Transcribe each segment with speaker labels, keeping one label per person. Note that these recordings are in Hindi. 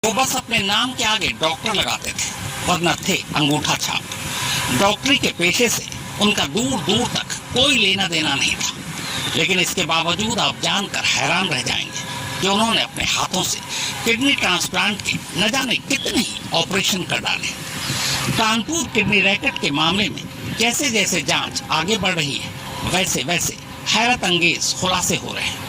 Speaker 1: वो बस अपने नाम के आगे डॉक्टर लगाते थे, वरना थे अंगूठा छाप। डॉक्टरी के पेशे से उनका दूर दूर तक कोई लेना देना नहीं था। लेकिन इसके बावजूद आप जानकर हैरान रह जाएंगे कि उन्होंने अपने हाथों से किडनी ट्रांसप्लांट के न जाने कितने ही ऑपरेशन कर डाले। कानपुर किडनी रैकेट के मामले में जैसे जैसे जांच आगे बढ़ रही है, वैसे वैसे हैरत अंगेज खुलासे हो रहे हैं।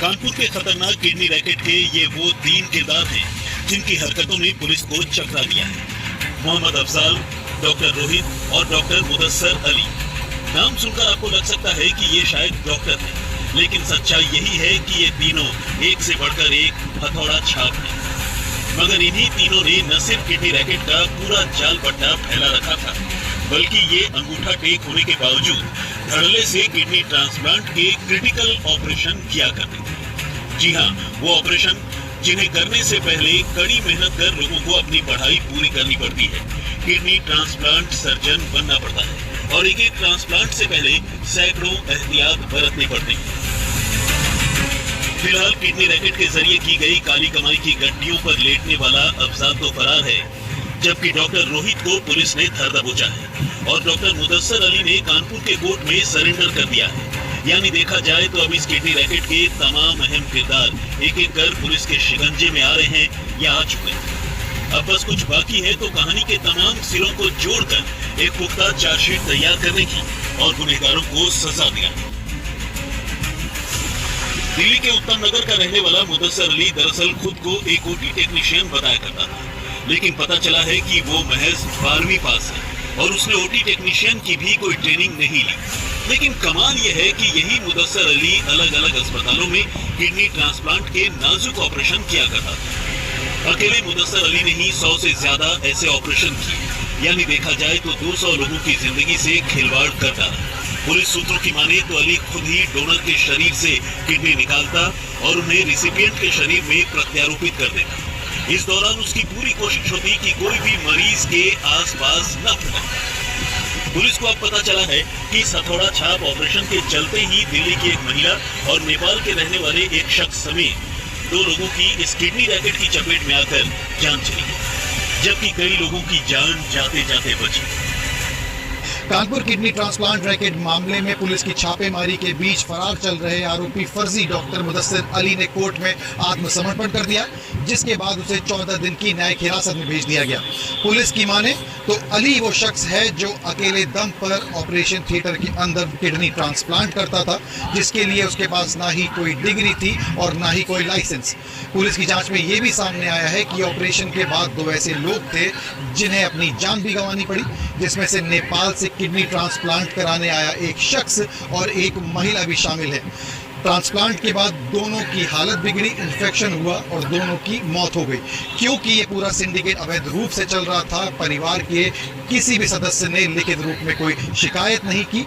Speaker 2: कानपुर के खतरनाक किडनी रैकेट के ये वो 3 किरदार हैं जिनकी हरकतों ने पुलिस को चकरा दिया है। मोहम्मद अफजाल, डॉक्टर रोहित और डॉक्टर मुदस्सर अली। नाम सुनकर आपको लग सकता है कि ये शायद डॉक्टर हैं, लेकिन सच्चाई यही है कि ये तीनों एक से बढ़कर एक हथौड़ा छाप हैं। मगर इन्हीं तीनों ने न सिर्फ किडनी रैकेट का पूरा जाल पट्टा फैला रखा था, बल्कि ये अंगूठा टेक होने के बावजूद धड़ल्ले से किडनी ट्रांसप्लांट के क्रिटिकल ऑपरेशन किया करते थे। जी हाँ, वो ऑपरेशन जिन्हें करने से पहले कड़ी मेहनत कर लोगों को अपनी पढ़ाई पूरी करनी पड़ती है। किडनी ट्रांसप्लांट सर्जन बनना पड़ता है और एक एक ट्रांसप्लांट से पहले सैकड़ों एहतियात बरतने पड़ते हैं। फिलहाल किडनी रैकेट के जरिए की गई काली कमाई की गड्डियों पर लेटने वाला अफजाल तो फरार है, जबकि डॉक्टर रोहित को पुलिस ने धर दबोचा है और डॉक्टर मुदस्सर अली ने कानपुर के कोर्ट में सरेंडर कर दिया है। यानी देखा जाए तो अब इस किडनी रैकेट के तमाम अहम किरदार एक एक कर पुलिस के शिकंजे में आ रहे हैं या आ चुके हैं। अब बस कुछ बाकी है तो कहानी के तमाम सिरों को जोड़कर एक पुख्ता चार्जशीट तैयार करने की और गुनहगारों को सजा दिलाने। दिल्ली के उत्तम नगर का रहने वाला मुदस्सर अली दरअसल खुद को एक ओटी टेक्नीशियन बताया करता था, लेकिन पता चला है कि वो महज 12वीं पास है और उसने ओटी टेक्नीशियन की भी कोई ट्रेनिंग नहीं ली। लेकिन कमाल यह है कि यही मुदस्सर अली अलग अलग अस्पतालों में किडनी ट्रांसप्लांट के नाजुक ऑपरेशन किया करता था। अकेले मुदस्सर अली ने ही 100 से ज्यादा ऐसे ऑपरेशन किए, यानी देखा जाए तो 200 लोगों की जिंदगी से खिलवाड़ कर डाला। पुलिस सूत्रों की माने तो अली खुद ही डोनर के शरीर से किडनी निकालता और उन्हें रिसिपिएंट के शरीर में प्रत्यारोपित कर देता। इस दौरान उसकी पूरी कोशिश होती कि कोई भी मरीज के आसपास न फैले। पुलिस को अब पता चला है कि इस हथौड़ा छाप ऑपरेशन के चलते ही दिल्ली की एक महिला और नेपाल के रहने वाले एक शख्स समेत 2 लोगों की इस किडनी रैकेट की चपेट में आकर जान चली गई, जबकि कई लोगों की जान जाते जाते बची।
Speaker 3: कानपुर किडनी ट्रांसप्लांट रैकेट मामले में पुलिस की छापेमारी के बीच फरार चल रहे आरोपी फर्जी डॉक्टर मुदस्सर अली ने कोर्ट में आत्मसमर्पण कर दिया, जिसके बाद उसे 14 दिन की न्यायिक हिरासत में भेज दिया गया। पुलिस की माने तो अली वो शख्स है जो अकेले दम पर ऑपरेशन थिएटर के अंदर किडनी ट्रांसप्लांट करता था, जिसके लिए उसके पास ना ही कोई डिग्री थी और ना ही कोई लाइसेंस। पुलिस की जांच में ये भी सामने आया है कि ऑपरेशन के बाद 2 ऐसे लोग थे जिन्हें अपनी जान भी गंवानी पड़ी, जिसमें से नेपाल से किडनी ट्रांसप्लांट कराने आया एक शख्स और एक महिला भी शामिल है। ट्रांसप्लांट के बाद दोनों की हालत बिगड़ी, इन्फेक्शन हुआ और दोनों की मौत हो गई। क्योंकि ये पूरा सिंडिकेट अवैध रूप से चल रहा था, परिवार के किसी भी सदस्य ने लिखित रूप में कोई शिकायत नहीं की,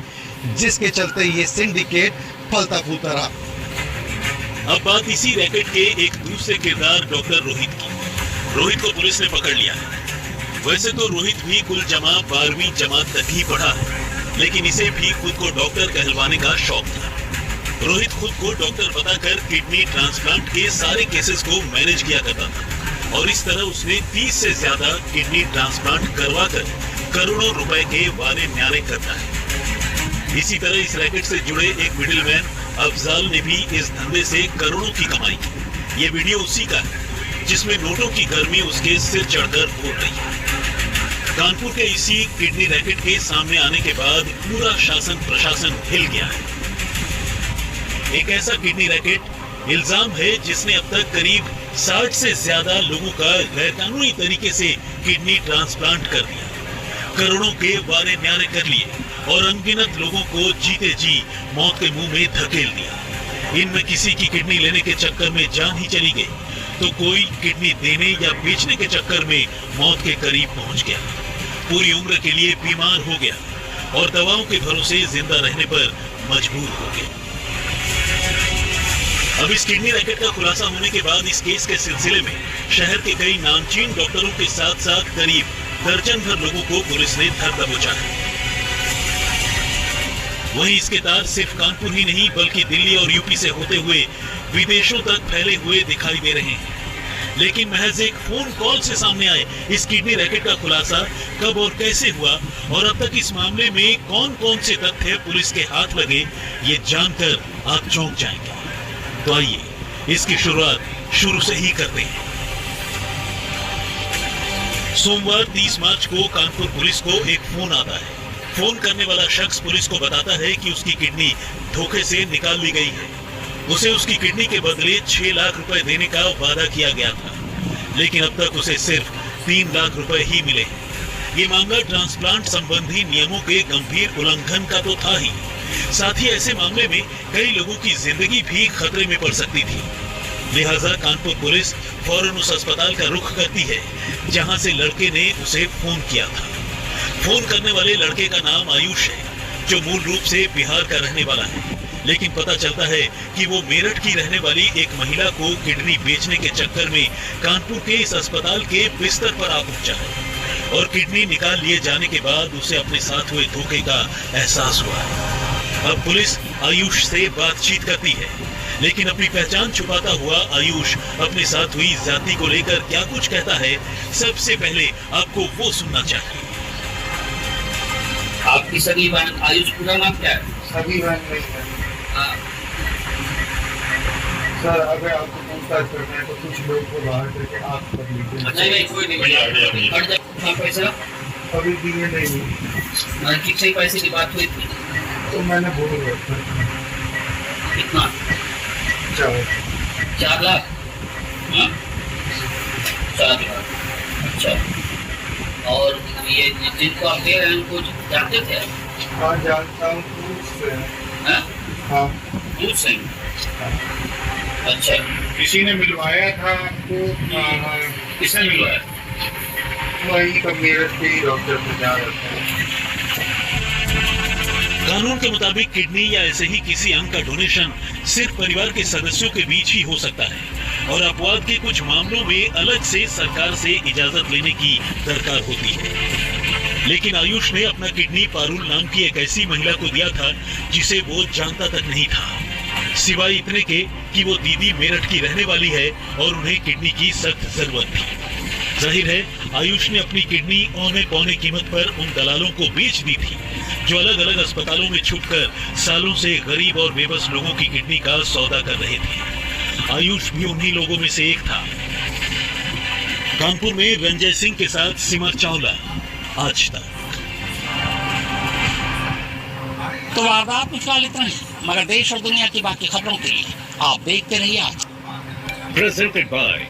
Speaker 3: जिसके चलते ये सिंडिकेट फलता फूलता रहा।
Speaker 2: अब बात इसी रैकेट के एक दूसरे किरदार डॉक्टर रोहित की। रोहित को पुलिस ने पकड़ लिया है। वैसे तो रोहित भी कुल जमा 12वीं जमात तक ही पढ़ा है, लेकिन इसे भी खुद को डॉक्टर कहलवाने का शौक था। रोहित खुद को डॉक्टर बताकर किडनी ट्रांसप्लांट के सारे केसेस को मैनेज किया करता था और इस तरह उसने 30 से ज्यादा किडनी ट्रांसप्लांट करवाकर करोड़ों रुपए के वारे न्यारे करता है। इसी तरह इस रैकेट से जुड़े एक मिडिलमैन अफजाल ने भी इस धंधे से करोड़ों की कमाई की। ये वीडियो उसी का है जिसमें नोटों की गर्मी उसके सिर चढ़कर उड़ रही है। कानपुर के इसी किडनी रैकेट के सामने आने के बाद पूरा शासन प्रशासन हिल गया है। एक ऐसा किडनी रैकेट इल्जाम है जिसने अब तक करीब 60 से ज्यादा लोगों का गैरकानूनी तरीके से किडनी ट्रांसप्लांट कर दिया, करोड़ों के वारे न्यारे कर लिए और अनगिनत लोगों को जीते जी मौत के मुंह में धकेल दिया। इनमें किसी की किडनी लेने के चक्कर में जान ही चली गई, तो कोई किडनी देने या बेचने के चक्कर में मौत के करीब पहुंच गया, पूरी उम्र के लिए बीमार हो गया और दवाओं के भरोसे जिंदा रहने पर मजबूर हो गया। अब इस किडनी रैकेट का खुलासा होने के बाद इस केस के सिलसिले में शहर के कई नामचीन डॉक्टरों के साथ साथ करीब दर्जन भर लोगों को पुलिस ने धर दबोचा है। वहीं इसके तार सिर्फ कानपुर ही नहीं बल्कि दिल्ली और यूपी से होते हुए विदेशों तक फैले हुए दिखाई दे रहे हैं। लेकिन महज एक फोन कॉल से सामने आए इस किडनी रैकेट का खुलासा कब और कैसे हुआ और अब तक इस मामले में कौन कौन से तथ्य पुलिस के हाथ लगे, ये जानकर आप चौंक जाएंगे। तो आइए इसकी शुरुआत शुरू से ही करते हैं। सोमवार 30 मार्च को कानपुर पुलिस को एक फोन आता है। फोन करने वाला शख्स पुलिस को बताता है कि उसकी किडनी धोखे से निकाल ली गई है। उसे उसकी किडनी के बदले 6 लाख रुपए देने का वादा किया गया था, लेकिन अब तक उसे सिर्फ 3 लाख रुपए ही मिले हैं। ये मामला ट्रांसप्लांट संबंधी नियमों के गंभीर उल्लंघन का तो था ही, साथ ही ऐसे मामले में कई लोगों की जिंदगी भी खतरे में पड़ सकती थी। लिहाजा कानपुर पुलिस फौरन उस अस्पताल का रुख करती है जहां से लड़के ने उसे फोन किया था। फोन करने वाले लड़के का नाम आयुष है, जो मूल रूप से बिहार का रहने वाला है, लेकिन पता चलता है कि वो मेरठ की रहने वाली एक महिला को किडनी बेचने के चक्कर में कानपुर के इस अस्पताल के बिस्तर पर आ पहुंचा है और किडनी निकाल लिए जाने के बाद उसे अपने साथ हुए धोखे का एहसास हुआ है। अब पुलिस आयुष से बातचीत करती है, लेकिन अपनी पहचान छुपाता हुआ आयुष अपने साथ हुई ज्यादती को लेकर क्या कुछ कहता है, सबसे पहले आपको वो सुनना चाहिए।
Speaker 1: आपकी सगी बहन आयुष, पूरा नाम क्या है?
Speaker 4: सभी बहन नहीं है
Speaker 1: हाँ।
Speaker 4: सर। अगर आपको पूछताछ करना है तो कुछ लोग को बाहर करके आप कर लीजिए।
Speaker 1: नहीं कोई नहीं, हट जाए। हाँ, पैसा
Speaker 4: अभी दिए नहीं,
Speaker 1: कितने पैसे की बात हुई थी?
Speaker 4: तो मैंने बोल दिया सर।
Speaker 1: कितना? 4 लाख? हाँ? 4 लाख, अच्छा। और ये जिनको आप दे रहे हैं उनको जानते थे?
Speaker 4: हाँ जानता हूँ, दूर से है।
Speaker 1: हाँ?
Speaker 4: हाँ
Speaker 1: दूर से? अच्छा।
Speaker 4: किसी ने मिलवाया था आपको?
Speaker 1: किसने मिलवाया?
Speaker 4: वही का मेरठ के ही डॉक्टर को जा रहा था।
Speaker 2: कानून के मुताबिक किडनी या ऐसे ही किसी अंग का डोनेशन सिर्फ परिवार के सदस्यों के बीच ही हो सकता है और अपवाद के कुछ मामलों में अलग से सरकार से इजाजत लेने की दरकार होती है। लेकिन आयुष ने अपना किडनी पारुल नाम की एक ऐसी महिला को दिया था जिसे वो जानता तक नहीं था, सिवाय इतने के कि वो दीदी मेरठ की रहने वाली है और उन्हें किडनी की सख्त जरूरत थी। जाहिर है आयुष ने अपनी किडनी औने पौने कीमत पर उन दलालों को बेच दी थी जो अलग अलग अस्पतालों में छुपकर सालों से गरीब और बेबस लोगों की किडनी का सौदा कर रहे थे। आयुष भी उन्हीं लोगों में से एक था। कानपुर में रंजय सिंह के साथ सिमर चावला, आज तक।
Speaker 1: तो वारदात में फिलहाल इतना ही, मगर देश और दुनिया की बाकी खबरों के लिए आप देखते रहिए आज।
Speaker 2: Presented by